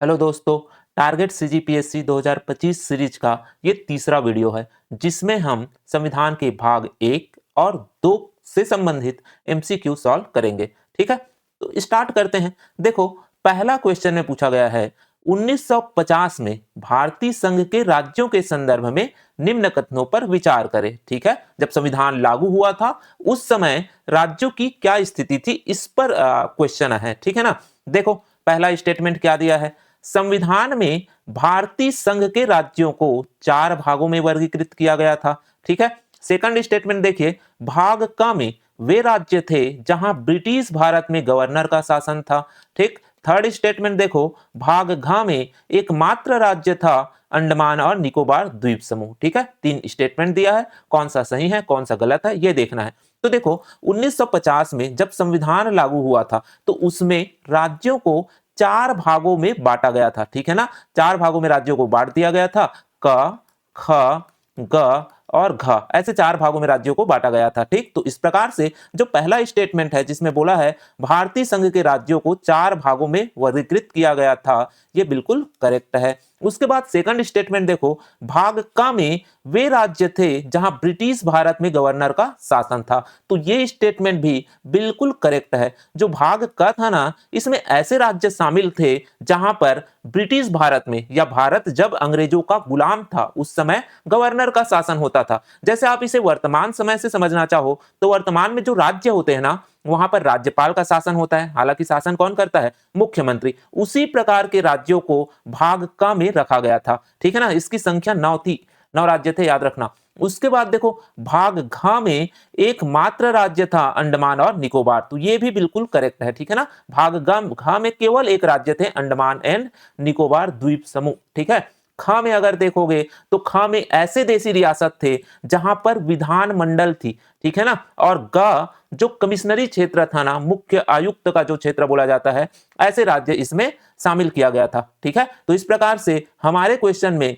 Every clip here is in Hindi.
हेलो दोस्तों। टारगेट सीजीपीएससी 2025 सीरीज का ये तीसरा वीडियो है जिसमें हम संविधान के भाग 1 और 2 से संबंधित एमसीक्यू सॉल्व करेंगे। ठीक है, तो स्टार्ट करते हैं। देखो, पहला क्वेश्चन में पूछा गया है 1950 में भारतीय संघ के राज्यों के संदर्भ में निम्न कथनों पर विचार करें। ठीक है, जब संविधान लागू हुआ था उस समय राज्यों की क्या स्थिति थी, इस पर क्वेश्चन है। ठीक है ना। देखो, पहला स्टेटमेंट क्या दिया है, संविधान में भारतीय संघ के राज्यों को 4 भागों में वर्गीकृत किया गया था। ठीक है। सेकंड स्टेटमेंट देखिए, भाग क में वे राज्य थे जहां ब्रिटिश भारत में गवर्नर का शासन था। ठीक। थर्ड स्टेटमेंट देखो, भाग घ में एकमात्र राज्य था अंडमान और निकोबार द्वीप समूह। ठीक है, 3 स्टेटमेंट दिया है, कौन सा सही है कौन सा गलत है ये देखना है। तो देखो, 1950 में जब संविधान लागू हुआ था तो उसमें राज्यों को 4 भागों में बांटा गया था। ठीक है ना, 4 भागों में राज्यों को बांट दिया गया था। क, ख, ग और घ, ऐसे 4 भागों में राज्यों को बांटा गया था। ठीक, तो इस प्रकार से जो पहला स्टेटमेंट है जिसमें बोला है भारतीय संघ के राज्यों को 4 भागों में वर्गीकृत किया गया था, ये बिल्कुल करेक्ट है। उसके बाद सेकंड स्टेटमेंट देखो, भाग क में वे राज्य थे जहां ब्रिटिश भारत में गवर्नर का शासन था, तो ये स्टेटमेंट भी बिल्कुल करेक्ट है। जो भाग क था ना, इसमें ऐसे राज्य शामिल थे जहां पर ब्रिटिश भारत में या भारत जब अंग्रेजों का गुलाम था उस समय गवर्नर का शासन होता था। जैसे आप इसे वर्तमान समय से समझना चाहो तो वर्तमान में जो राज्य होते हैं ना, वहां पर राज्यपाल का शासन होता है, हालांकि शासन कौन करता है, मुख्यमंत्री। उसी प्रकार के राज्यों को भाग क में रखा गया था। ठीक है ना, इसकी संख्या 9 थी, 9 राज्य थे, याद रखना। उसके बाद देखो, भाग घ में एकमात्र राज्य था अंडमान और निकोबार, तो ये भी बिल्कुल करेक्ट है। ठीक है ना, भाग घ में केवल एक राज्य थे अंडमान एंड निकोबार द्वीप समूह। ठीक है। ख में अगर देखोगे तो ख में ऐसे देशी रियासत थे जहां पर विधान मंडल थी। ठीक है ना, और ग जो कमिश्नरी क्षेत्र था ना, मुख्य आयुक्त का जो क्षेत्र बोला जाता है, ऐसे राज्य इसमें शामिल किया गया था। ठीक है, तो इस प्रकार से हमारे क्वेश्चन में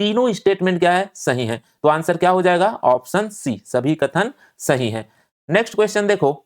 तीनों स्टेटमेंट क्या है, सही है। तो आंसर क्या हो जाएगा, ऑप्शन सी, सभी कथन सही है। नेक्स्ट क्वेश्चन देखो,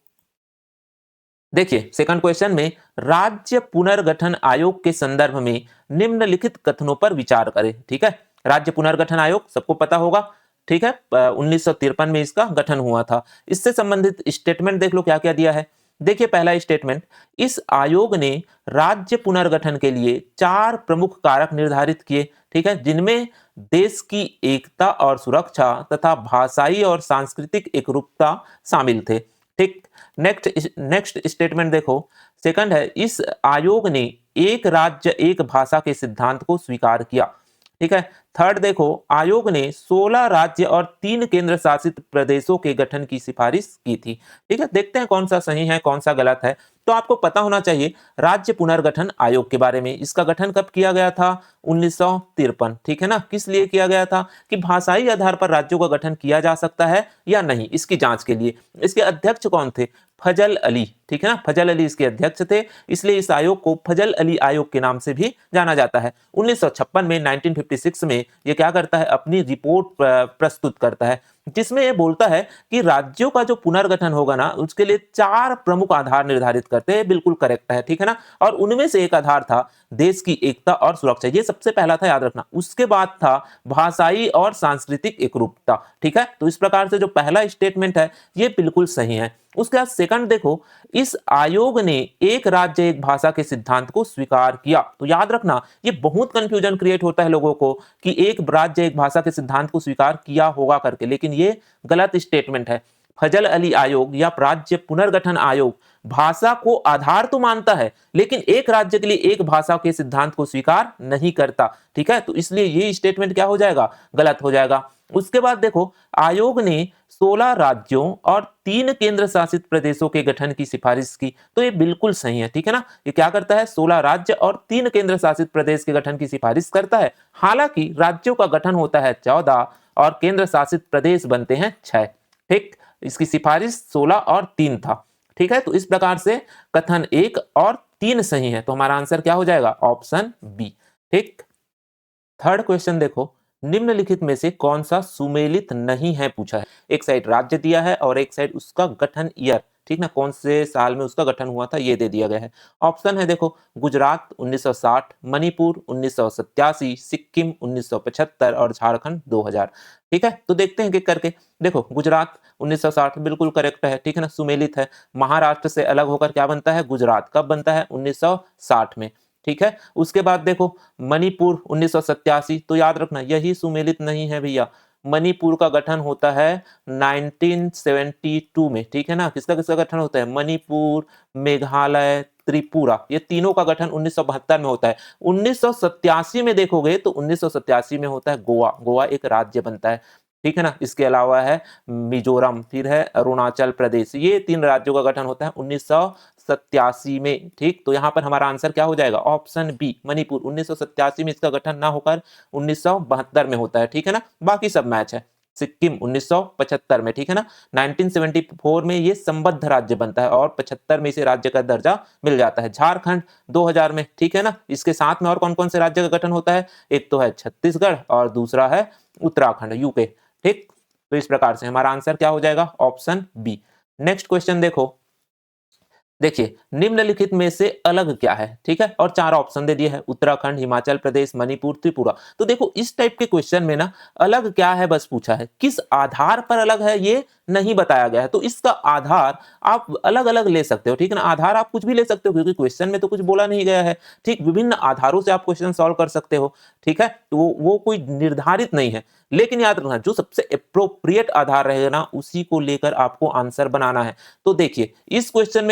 देखिए सेकंड क्वेश्चन में राज्य पुनर्गठन आयोग के संदर्भ में निम्नलिखित कथनों पर विचार करें। ठीक है, राज्य पुनर्गठन आयोग सबको पता होगा। ठीक है, 1953 में इसका गठन हुआ था। इससे संबंधित स्टेटमेंट देख लो क्या क्या दिया है। देखिए पहला स्टेटमेंट, इस आयोग ने राज्य पुनर्गठन के लिए 4 प्रमुख कारक निर्धारित किए। ठीक है, जिनमें देश की एकता और सुरक्षा तथा भाषाई और सांस्कृतिक एकरूपता शामिल थे। ठीक। नेक्स्ट स्टेटमेंट देखो, सेकंड है, इस आयोग ने एक राज्य एक भाषा के सिद्धांत को स्वीकार किया। ठीक है। थर्ड देखो, आयोग ने 16 राज्य और 3 केंद्र शासित प्रदेशों के गठन की सिफारिश की थी। ठीक है, देखते हैं कौन सा सही है कौन सा गलत है। तो आपको पता होना चाहिए राज्य पुनर्गठन आयोग के बारे में, इसका गठन कब किया गया था, 1953। ठीक है ना, किस लिए किया गया था, कि भाषाई आधार पर राज्यों का गठन किया जा सकता है या नहीं, इसकी जांच के लिए। इसके अध्यक्ष कौन थे, फजल अली। ठीक है ना, फजल अली इसके अध्यक्ष थे, इसलिए इस आयोग को फजल अली आयोग के नाम से भी जाना जाता है। 1956 में 1956 में ये क्या करता है, अपनी रिपोर्ट प्रस्तुत करता है जिसमें ये बोलता है कि राज्यों का जो पुनर्गठन होगा ना, उसके लिए 4 प्रमुख आधार निर्धारित करते हैं। बिल्कुल करेक्ट है। ठीक है ना, और उनमें से एक आधार था देश की एकता और सुरक्षा, ये सबसे पहला था, याद रखना। उसके बाद था भाषाई और सांस्कृतिक एकरूपता। ठीक है, तो इस प्रकार से जो पहला स्टेटमेंट है ये बिल्कुल सही है। उसके बाद सेकंड देखो, इस आयोग ने एक राज्य एक भाषा के सिद्धांत को स्वीकार किया। तो याद रखना, ये बहुत कंफ्यूजन क्रिएट होता है लोगों को कि एक राज्य एक भाषा के सिद्धांत को स्वीकार किया होगा करके, लेकिन ये गलत स्टेटमेंट है। फजल अली आयोग या राज्य पुनर्गठन आयोग भाषा को आधार तो मानता है लेकिन एक राज्य के लिए एक भाषा के सिद्धांत को स्वीकार नहीं करता। ठीक है, तो इसलिए ये स्टेटमेंट क्या हो जाएगा, गलत हो जाएगा। उसके बाद देखो, आयोग ने 16 राज्यों और 3 केंद्र शासित प्रदेशों के गठन की सिफारिश की, तो ये बिल्कुल सही है। ठीक है ना, ये क्या करता है, 16 राज्य और 3 केंद्र शासित प्रदेश के गठन की सिफारिश करता है। हालांकि राज्यों का गठन होता है 14 और केंद्र शासित प्रदेश बनते हैं 6। ठीक, इसकी सिफारिश 16 और 3 था। ठीक है, तो इस प्रकार से कथन 1 और 3 सही है, तो हमारा आंसर क्या हो जाएगा, ऑप्शन बी। ठीक। थर्ड क्वेश्चन देखो, निम्नलिखित में से कौन सा सुमेलित नहीं है पूछा है। एक साइड राज्य दिया है और एक साइड उसका गठन ईयर। ठीक ना, कौन से साल में उसका गठन हुआ था ये दे दिया गया है। ऑप्शन है देखो, गुजरात 1960, मणिपुर 1987, सिक्किम 1975 और झारखंड 2000। ठीक है, तो देखते हैं कि करके। देखो गुजरात 1960 बिल्कुल करेक्ट है, ठीक है ना, सुमेलित है। महाराष्ट्र से अलग होकर क्या बनता है, गुजरात, कब बनता है, 1960 में। ठीक है, उसके बाद देखो मणिपुर 1987, तो याद रखना यही सुमेलित नहीं है भैया। मणिपुर का गठन होता है 1972 में, ठीक है ना। किसका किसका गठन होता है, मणिपुर, मेघालय, त्रिपुरा, ये तीनों का गठन 1972 में होता है। 1987 में देखोगे तो 1987 में होता है गोवा, गोवा एक राज्य बनता है, ठीक है ना। इसके अलावा है मिजोरम, फिर है अरुणाचल प्रदेश, ये 3 राज्यों का गठन होता है 1987 में, ठीक। तो यहाँ पर हमारा आंसर क्या हो जाएगा, ऑप्शन बी, मणिपुर 1987 में इसका गठन ना होकर 1972 में होता है, ठीक है ना। बाकी सब मैच है। सिक्किम 1975 में, ठीक है ना। 1974 में ये संबद्ध राज्य बनता है और 75 में इसे राज्य का दर्जा मिल जाता है। झारखंड 2000 में, ठीक है ना। इसके साथ में और कौन कौन से राज्य का गठन होता है, एक तो है छत्तीसगढ़ और दूसरा है उत्तराखंड, यूके, ठीक। तो इस प्रकार से हमारा आंसर क्या हो जाएगा, ऑप्शन बी। नेक्स्ट क्वेश्चन देखो, देखिए निम्नलिखित में से अलग क्या है, ठीक है। और 4 ऑप्शन दे दिए हैं, उत्तराखंड, हिमाचल प्रदेश, मणिपुर, त्रिपुरा। तो देखो इस टाइप के क्वेश्चन में ना अलग क्या है बस पूछा है, किस आधार पर अलग है ये नहीं बताया गया है। तो इसका आधार आप अलग अलग ले सकते हो, ठीक है ना। आधार आप कुछ भी ले सकते हो क्योंकि क्वेश्चन में तो कुछ बोला नहीं गया है, ठीक। विभिन्न आधारों से आप क्वेश्चन सॉल्व कर सकते हो, ठीक है। तो वो कोई निर्धारित नहीं है, लेकिन याद रखना जो सबसे अप्रोप्रिएट आधार रहेगा ना उसी को लेकर आपको आंसर बनाना है। तो देखिए इस क्वेश्चन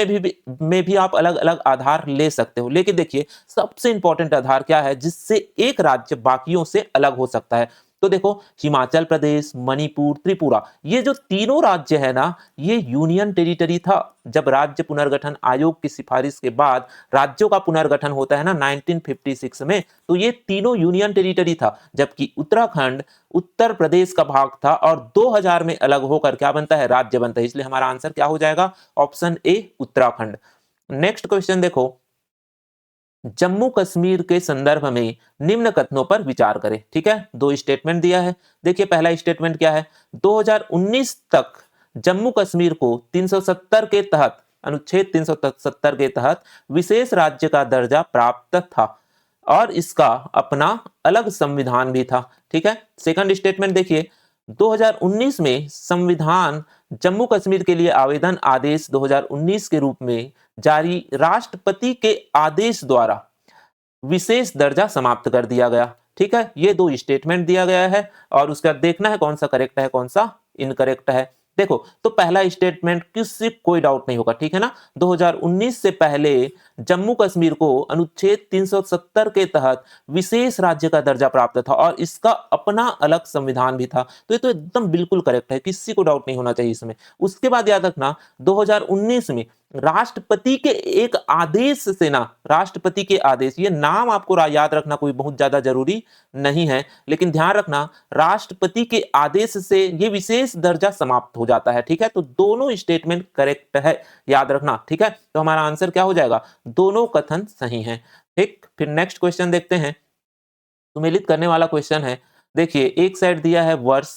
में भी आप अलग अलग आधार ले सकते हो, लेकिन देखिए सबसे इंपॉर्टेंट आधार क्या है जिससे एक राज्य बाकियों से अलग हो सकता है। तो देखो हिमाचल प्रदेश, मणिपुर, त्रिपुरा, ये जो तीनों राज्य है ना, ये यूनियन टेरिटरी था। जब राज्य पुनर्गठन आयोग की सिफारिश के बाद राज्यों का पुनर्गठन होता है ना 1956 में, तो ये तीनों यूनियन टेरिटरी था। जबकि उत्तराखंड उत्तर प्रदेश का भाग था और 2000 में अलग होकर क्या बनता है, राज्य बनता है। इसलिए हमारा आंसर क्या हो जाएगा, option A, Uttarakhand. Next question देखो, जम्मू कश्मीर के संदर्भ में निम्न कथनों पर विचार करें, ठीक है। 2 स्टेटमेंट दिया है। देखिए पहला स्टेटमेंट क्या है, 2019 तक जम्मू कश्मीर को 370 के तहत, अनुच्छेद 370 के तहत विशेष राज्य का दर्जा प्राप्त था और इसका अपना अलग संविधान भी था, ठीक है। सेकंड स्टेटमेंट देखिए, 2019 में संविधान जम्मू कश्मीर के लिए आवेदन आदेश 2019 के रूप में जारी राष्ट्रपति के आदेश द्वारा विशेष दर्जा समाप्त कर दिया गया, ठीक है। ये 2 स्टेटमेंट दिया गया है और उसका देखना है कौन सा करेक्ट है कौन सा इनकरेक्ट है। देखो तो पहला स्टेटमेंट किसी कोई डाउट नहीं होगा, ठीक है ना। 2019 से पहले जम्मू कश्मीर को अनुच्छेद 370 के तहत विशेष राज्य का दर्जा प्राप्त था और इसका अपना अलग संविधान भी था। तो ये तो एकदम बिल्कुल करेक्ट है, किसी को डाउट नहीं होना चाहिए इसमें। उसके बाद याद रखना 2019 में राष्ट्रपति के एक आदेश से ना, राष्ट्रपति के आदेश, ये नाम आपको याद रखना कोई बहुत ज्यादा जरूरी नहीं है, लेकिन ध्यान रखना राष्ट्रपति के आदेश से ये विशेष दर्जा समाप्त हो जाता है, ठीक है। तो दोनों स्टेटमेंट करेक्ट है, याद रखना, ठीक है। तो हमारा आंसर क्या हो जाएगा, दोनों कथन सही हैं, ठीक। फिर नेक्स्ट क्वेश्चन देखते हैं, सुमेलित करने वाला क्वेश्चन है। देखिए एक साइड दिया है वर्ष,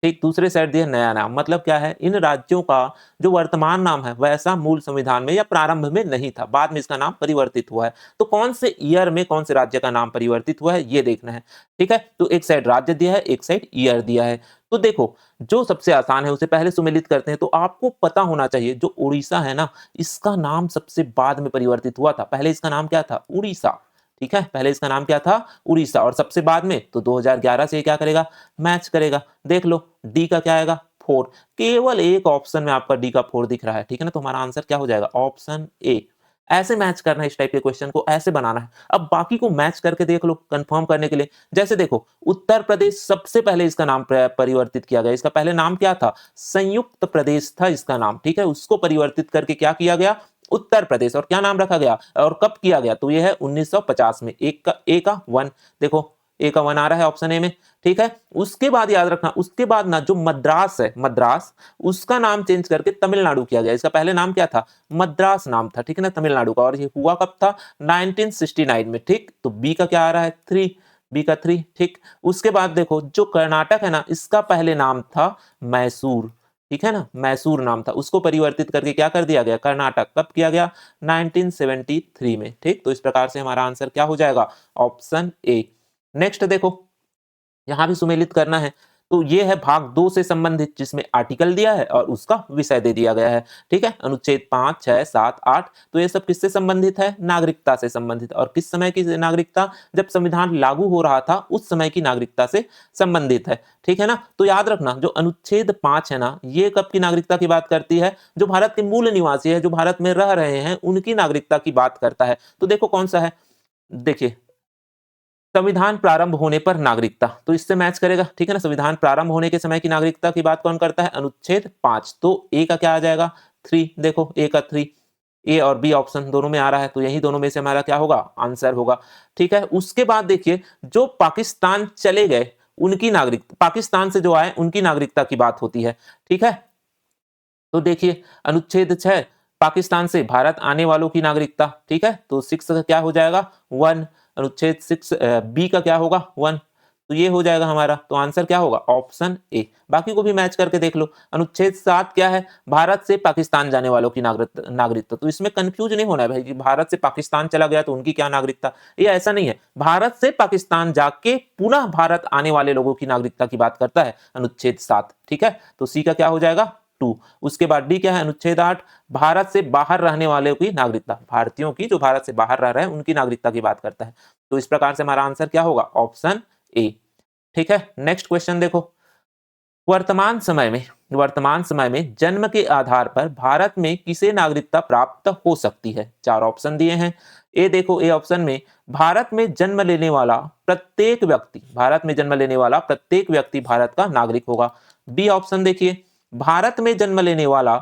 ठीक, दूसरे साइड दिया नया नाम। मतलब क्या है, इन राज्यों का जो वर्तमान नाम है वैसा मूल संविधान में या प्रारंभ में नहीं था, बाद में इसका नाम परिवर्तित हुआ है। तो कौन से ईयर में कौन से राज्य का नाम परिवर्तित हुआ है ये देखना है, ठीक है। तो एक साइड राज्य दिया है, एक साइड ईयर दिया है। तो देखो जो सबसे आसान है उसे पहले सुमेलित करते हैं। तो आपको पता होना चाहिए जो उड़ीसा है ना, इसका नाम सबसे बाद में परिवर्तित हुआ था। पहले इसका नाम क्या था, उड़ीसा, ठीक है। पहले इसका नाम क्या था, उड़ीसा, और सबसे बाद में तो 2011 से क्या करेगा, मैच करेगा। देख लो डी का क्या आएगा, 4। केवल एक ऑप्शन में आपका डी का 4 दिख रहा है, ठीक है ना। तो हमारा आंसर क्या हो जाएगा, ऑप्शन ए। ऐसे मैच करना है, इस टाइप के क्वेश्चन को ऐसे बनाना है। अब बाकी को मैच करके देख लो कंफर्म करने के लिए। जैसे देखो उत्तर प्रदेश सबसे पहले इसका नाम परिवर्तित किया गया। इसका पहले नाम क्या था, संयुक्त प्रदेश था इसका नाम, ठीक है। उसको परिवर्तित करके क्या किया गया, उत्तर प्रदेश, और क्या नाम रखा गया और कब किया गया, तो ये है 1950 में। एक का ए का 1, देखो ए का 1 आ रहा है ऑप्शन ए में, ठीक है। उसके बाद याद रखना, उसके बाद ना जो मद्रास है, मद्रास, उसका नाम चेंज करके तमिलनाडु किया गया। इसका पहले नाम क्या था, मद्रास नाम था, ठीक है ना, तमिलनाडु का। और ये हुआ कब था, 1969 में, ठीक। तो बी का क्या आ रहा है, 3, बी का 3, ठीक। उसके बाद देखो जो कर्नाटक है ना, इसका पहले नाम था मैसूर, ठीक है ना, मैसूर नाम था, उसको परिवर्तित करके क्या कर दिया गया, कर्नाटक। कब किया गया, 1973 में। ठीक, तो इस प्रकार से हमारा आंसर क्या हो जाएगा, ऑप्शन ए। नेक्स्ट देखो, यहाँ भी सुमेलित करना है, तो ये है भाग 2 से संबंधित, जिसमें आर्टिकल दिया है और उसका विषय दे दिया गया है। ठीक है, अनुच्छेद 5, 6, 7, 8, तो ये सब किससे संबंधित है, नागरिकता से संबंधित। और किस समय की नागरिकता, जब संविधान लागू हो रहा था उस समय की नागरिकता से संबंधित है। ठीक है ना, तो याद रखना, जो अनुच्छेद 5 है ना, ये कब की नागरिकता की बात करती है, जो भारत के मूल निवासी है, जो भारत में रह रहे हैं, उनकी नागरिकता की बात करता है। तो देखो कौन सा है, देखिए, संविधान प्रारंभ होने पर नागरिकता, तो इससे मैच करेगा। ठीक है ना, संविधान प्रारंभ होने के समय की नागरिकता की बात कौन करता है, अनुच्छेद 5, तो ए का क्या आ जाएगा, 3। देखो ए का 3, ए और बी ऑप्शन दोनों में आ रहा है, तो यही दोनों में से हमारा क्या होगा, आंसर होगा। ठीक है, उसके बाद देखिए, जो पाकिस्तान चले गए उनकी नागरिकता, पाकिस्तान से जो आए उनकी नागरिकता की बात होती है। ठीक है, तो देखिए, अनुच्छेद 6, पाकिस्तान से भारत आने वालों की नागरिकता। ठीक है, तो 6 का क्या हो जाएगा, 1। अनुच्छेद 6 बी का क्या होगा, 1। तो ये हो जाएगा हमारा, तो आंसर क्या होगा, ऑप्शन ए। बाकी को भी मैच करके देख लो। अनुच्छेद 7 क्या है, भारत से पाकिस्तान जाने वालों की नागरिकता। तो इसमें कंफ्यूज नहीं होना है भाई कि भारत से पाकिस्तान चला गया तो उनकी क्या नागरिकता, ये ऐसा नहीं है। भारत से पाकिस्तान जाके पुनः भारत आने वाले लोगों की नागरिकता की बात करता है अनुच्छेद 7। ठीक है, तो सी का क्या हो जाएगा, 2। उसके बाद डी क्या है, अनुच्छेद 8, भारत से बाहर रहने वाले की नागरिकता, भारतीयों की जो भारत से बाहर रह रहे हैं उनकी नागरिकता की बात करता है। तो इस प्रकार से हमारा आंसर क्या होगा, ऑप्शन ए। ठीक है, नेक्स्ट क्वेश्चन देखो, वर्तमान समय में जन्म के आधार पर भारत में किसे नागरिकता प्राप्त हो सकती है। 4 ऑप्शन दिए हैं। ए देखो, ए ऑप्शन में, भारत में जन्म लेने वाला प्रत्येक व्यक्ति, भारत में जन्म लेने वाला प्रत्येक व्यक्ति भारत का नागरिक होगा। बी ऑप्शन देखिए, भारत में जन्म लेने वाला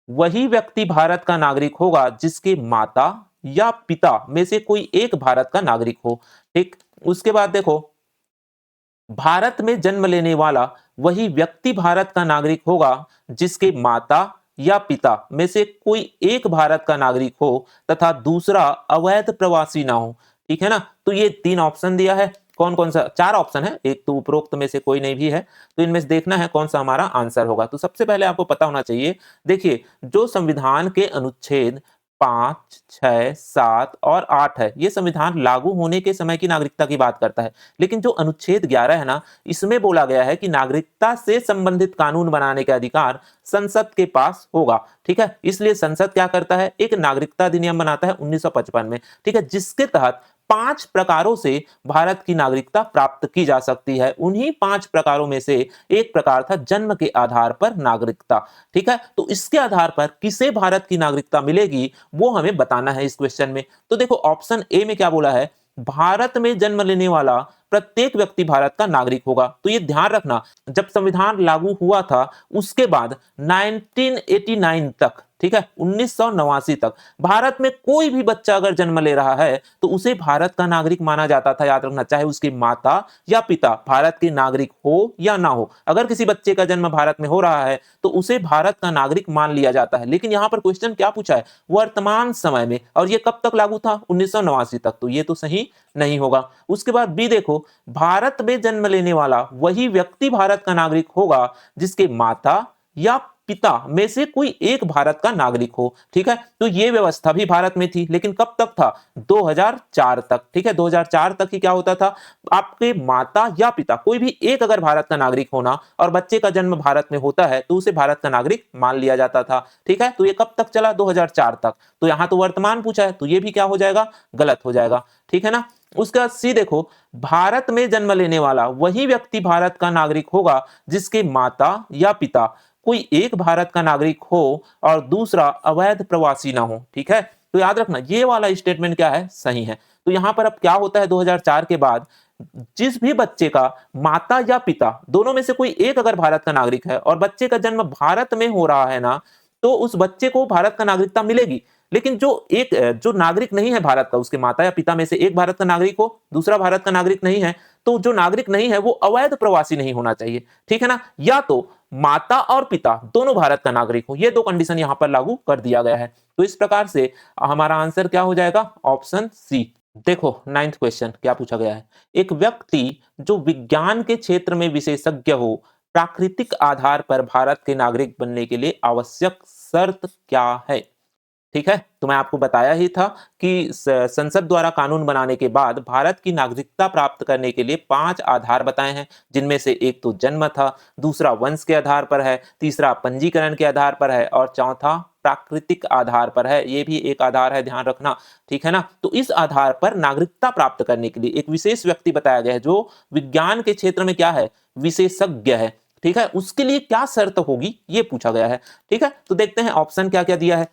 वही व्यक्ति भारत का नागरिक होगा जिसके माता या पिता में से कोई एक भारत का नागरिक हो। ठीक, उसके बाद देखो, भारत में जन्म लेने वाला वही व्यक्ति भारत का नागरिक होगा जिसके माता या पिता में से कोई एक भारत का नागरिक हो तथा दूसरा अवैध प्रवासी ना हो। ठीक है ना, तो ये 3 ऑप्शन दिया है। कौन कौन सा, 4 ऑप्शन है, एक तो उपरोक्त में से कोई नहीं भी है, तो इनमें से देखना है कौन सा हमारा आंसर होगा। तो सबसे पहले आपको पता होना चाहिए, देखिए, जो संविधान के अनुच्छेद 5, 6, 7 और 8 है, ये संविधान लागू होने के समय की नागरिकता की बात करता है। लेकिन जो अनुच्छेद 11 है ना, इसमें बोला गया है कि नागरिकता से संबंधित कानून बनाने का अधिकार संसद के पास होगा। ठीक है, इसलिए संसद क्या करता है, एक नागरिकता अधिनियम बनाता है 1955 में। ठीक है, जिसके तहत 5 प्रकारों से भारत की नागरिकता प्राप्त की जा सकती है। उन्हीं 5 प्रकारों में से एक प्रकार था जन्म के आधार पर नागरिकता। ठीक है, तो इसके आधार पर किसे भारत की नागरिकता मिलेगी वो हमें बताना है इस क्वेश्चन में। तो देखो, ऑप्शन ए में क्या बोला है, भारत में जन्म लेने वाला प्रत्येक व्यक्ति भारत का नागरिक होगा। तो ये ध्यान रखना, जब संविधान लागू हुआ था उसके बाद 1989 तक, ठीक है, 1989 तक भारत में कोई भी बच्चा अगर जन्म ले रहा है तो उसे भारत का नागरिक माना जाता था। याद रखना, चाहे उसके माता या पिता भारत के नागरिक हो या ना हो, अगर किसी बच्चे का जन्म भारत में हो रहा है तो उसे भारत का नागरिक मान लिया जाता है। लेकिन यहां पर क्वेश्चन क्या पूछा है, वर्तमान समय में, और ये कब तक लागू था, 1989 तक, तो ये तो सही नहीं होगा। उसके बाद बी देखो, भारत में जन्म लेने वाला वही व्यक्ति भारत का नागरिक होगा जिसके माता या पिता में से कोई एक भारत का नागरिक हो। ठीक है, तो ये व्यवस्था भी भारत में थी, लेकिन कब तक था, 2004 तक। ठीक है, 2004 तक ही क्या होता था, आपके माता या पिता कोई भी एक अगर भारत का नागरिक होना और बच्चे का जन्म भारत में होता है तो उसे भारत का नागरिक मान लिया जाता था। ठीक है, तो ये कब तक चला, 2004 तक। तो यहां तो वर्तमान पूछा है, तो ये भी क्या हो जाएगा, गलत हो जाएगा। ठीक है ना, उसका सी देखो, भारत में जन्म लेने वाला वही व्यक्ति भारत का नागरिक होगा जिसके माता या पिता कोई एक भारत का नागरिक हो और दूसरा अवैध प्रवासी ना हो। ठीक है, तो याद रखना ये वाला स्टेटमेंट क्या है, सही है। तो यहां पर अब क्या होता है, 2004 के बाद जिस भी बच्चे का माता या पिता दोनों में से कोई एक अगर भारत का नागरिक है और बच्चे का जन्म भारत में हो रहा है ना, तो उस बच्चे को भारत का नागरिकता मिलेगी। लेकिन जो नागरिक नहीं है भारत का, उसके माता या पिता में से एक भारत का नागरिक हो, दूसरा भारत का नागरिक नहीं है, तो जो नागरिक नहीं है वो अवैध प्रवासी नहीं होना चाहिए। ठीक है ना, या तो माता और पिता दोनों भारत का नागरिक हो, ये 2 कंडीशन यहां पर लागू कर दिया गया है। तो इस प्रकार से हमारा आंसर क्या हो जाएगा, ऑप्शन सी। देखो 9th क्वेश्चन क्या पूछा गया है, एक व्यक्ति जो विज्ञान के क्षेत्र में विशेषज्ञ हो प्राकृतिक आधार पर भारत के नागरिक बनने के लिए आवश्यक शर्त क्या है? ठीक है, तो मैं आपको बताया ही था कि संसद द्वारा कानून बनाने के बाद भारत की नागरिकता प्राप्त करने के लिए 5 आधार बताए हैं, जिनमें से एक तो जन्म था, दूसरा वंश के आधार पर है, तीसरा पंजीकरण के आधार पर है और चौथा प्राकृतिक आधार पर है। ये भी एक आधार है, ध्यान रखना, ठीक है ना? तो इस आधार पर नागरिकता प्राप्त करने के लिए एक विशेष व्यक्ति बताया गया है जो विज्ञान के क्षेत्र में क्या है? विशेषज्ञ है, ठीक है? उसके लिए क्या शर्त होगी? ये पूछा गया है, ठीक है? तो देखते हैं ऑप्शन क्या-क्या दिया है।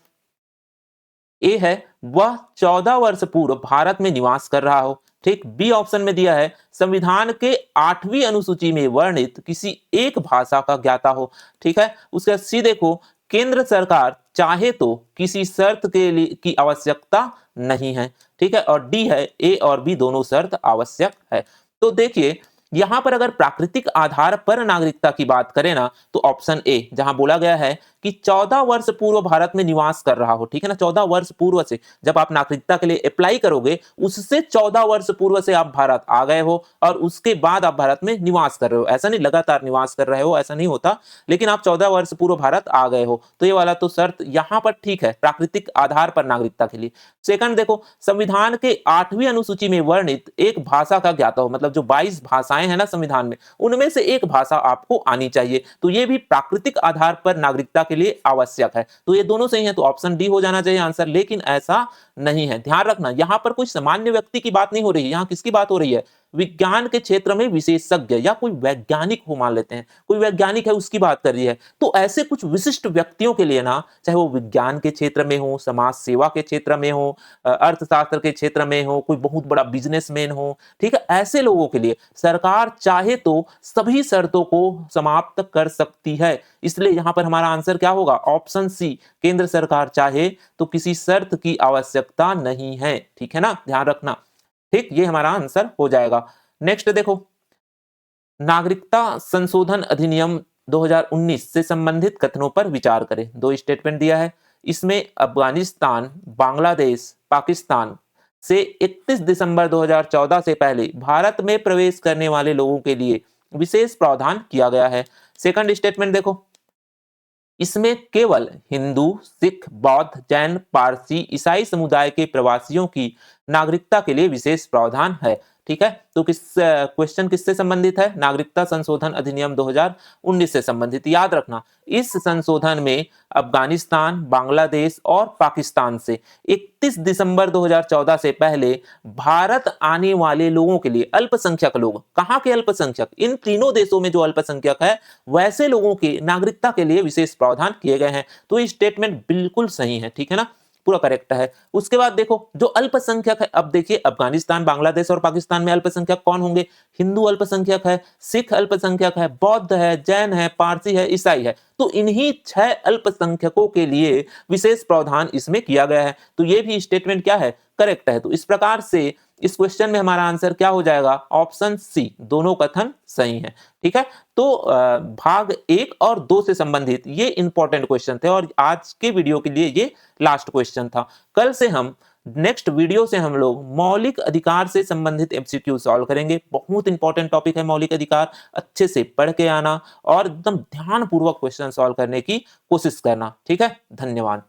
ए है वह 14 वर्ष पूर्व भारत में निवास कर रहा हो, ठीक। बी ऑप्शन में दिया है संविधान के 8वीं अनुसूची में वर्णित किसी एक भाषा का ज्ञाता हो, ठीक है। उसका सी देखो, केंद्र सरकार चाहे तो किसी शर्त के लिए की आवश्यकता नहीं है, ठीक है। और डी है ए और बी दोनों शर्त आवश्यक है। तो देखिए यहां पर अगर प्राकृतिक आधार पर नागरिकता की बात करें ना, तो ऑप्शन ए जहां बोला गया है कि 14 वर्ष पूर्व भारत में निवास कर रहा हो, ठीक है ना। 14 वर्ष पूर्व से जब आप नागरिकता के लिए अप्लाई करोगे, उससे 14 वर्ष पूर्व से आप भारत आ गए हो और उसके बाद आप भारत में निवास कर रहे हो। ऐसा नहीं लगातार निवास कर रहे हो, ऐसा नहीं होता, लेकिन आप 14 वर्ष पूर्व भारत आ गए हो, तो ये वाला तो शर्त यहां पर ठीक है, प्राकृतिक आधार पर नागरिकता के लिए। सेकंड देखो, संविधान के 8वीं अनुसूची में वर्णित एक भाषा का ज्ञाता हो, मतलब जो 22 भाषाएं हैं ना संविधान में, उनमें से एक भाषा आपको आनी चाहिए, तो ये भी प्राकृतिक आधार पर नागरिकता के लिए आवश्यक है। तो ये दोनों सही है, तो ऑप्शन डी हो जाना चाहिए आंसर, लेकिन ऐसा नहीं है। ध्यान रखना, यहां पर कोई सामान्य व्यक्ति की बात नहीं हो रही है, यहां किसकी बात हो रही है? विज्ञान के क्षेत्र में विशेषज्ञ या कोई वैज्ञानिक हो, मान लेते हैं कोई वैज्ञानिक है, उसकी बात कर रही है। तो ऐसे कुछ विशिष्ट व्यक्तियों के लिए ना, चाहे वो विज्ञान के क्षेत्र में हो, समाज सेवा के क्षेत्र में हो, अर्थशास्त्र के क्षेत्र में हो, कोई बहुत बड़ा बिजनेसमैन हो, ठीक है, ऐसे लोगों के लिए सरकार चाहे तो सभी शर्तों को समाप्त कर सकती है। इसलिए यहां पर हमारा आंसर क्या होगा? ऑप्शन सी, केंद्र सरकार चाहे तो किसी शर्त की आवश्यकता नहीं है, ठीक है ना, ध्यान रखना, ठीक, ये हमारा आंसर हो जाएगा। नेक्स्ट देखो, नागरिकता संशोधन अधिनियम 2019 से संबंधित कथनों पर विचार करें। दो स्टेटमेंट दिया है, इसमें अफगानिस्तान, बांग्लादेश, पाकिस्तान से 31 दिसंबर 2014 से पहले भारत में प्रवेश करने वाले लोगों के लिए विशेष प्रावधान किया गया है। सेकंड स्टेटमेंट देखो, इसमें केवल हिंदू, सिख, बौद्ध, जैन, पारसी, ईसाई समुदाय के प्रवासियों की नागरिकता के लिए विशेष प्रावधान है, ठीक है। तो किस क्वेश्चन किससे संबंधित है? नागरिकता संशोधन अधिनियम 2019 से संबंधित। याद रखना, इस संशोधन में अफगानिस्तान, बांग्लादेश और पाकिस्तान से 31 दिसंबर 2014 से पहले भारत आने वाले लोगों के लिए, अल्पसंख्यक लोग, कहां के अल्पसंख्यक? इन तीनों देशों में जो अल्पसंख्यक है वैसे लोगों की नागरिकता के लिए विशेष प्रावधान किए गए हैं। तो ये स्टेटमेंट बिल्कुल सही है, ठीक है ना, पूरा करेक्ट है। उसके बाद देखो, जो अल्पसंख्यक है, अब देखिए अफगानिस्तान, बांग्लादेश और पाकिस्तान में अल्पसंख्यक कौन होंगे? हिंदू अल्पसंख्यक है, सिख अल्पसंख्यक है, बौद्ध है, जैन है, पारसी है, ईसाई है। तो इन्हीं 6 अल्पसंख्यकों के लिए विशेष प्रावधान इसमें किया गया है। तो ये भी स्टेटमेंट क्या है? करेक्ट है। तो इस प्रकार से इस क्वेश्चन में हमारा आंसर क्या हो जाएगा? ऑप्शन सी, दोनों कथन सही है, ठीक है। तो भाग 1 और 2 से संबंधित ये इंपॉर्टेंट क्वेश्चन थे और आज के वीडियो के लिए ये लास्ट क्वेश्चन था। कल से हम नेक्स्ट वीडियो से हम लोग मौलिक अधिकार से संबंधित एमसीक्यू सॉल्व करेंगे। बहुत इंपॉर्टेंट टॉपिक है मौलिक अधिकार, अच्छे से पढ़ के आना और एकदम ध्यानपूर्वक क्वेश्चन सॉल्व करने की कोशिश करना, ठीक है। धन्यवाद।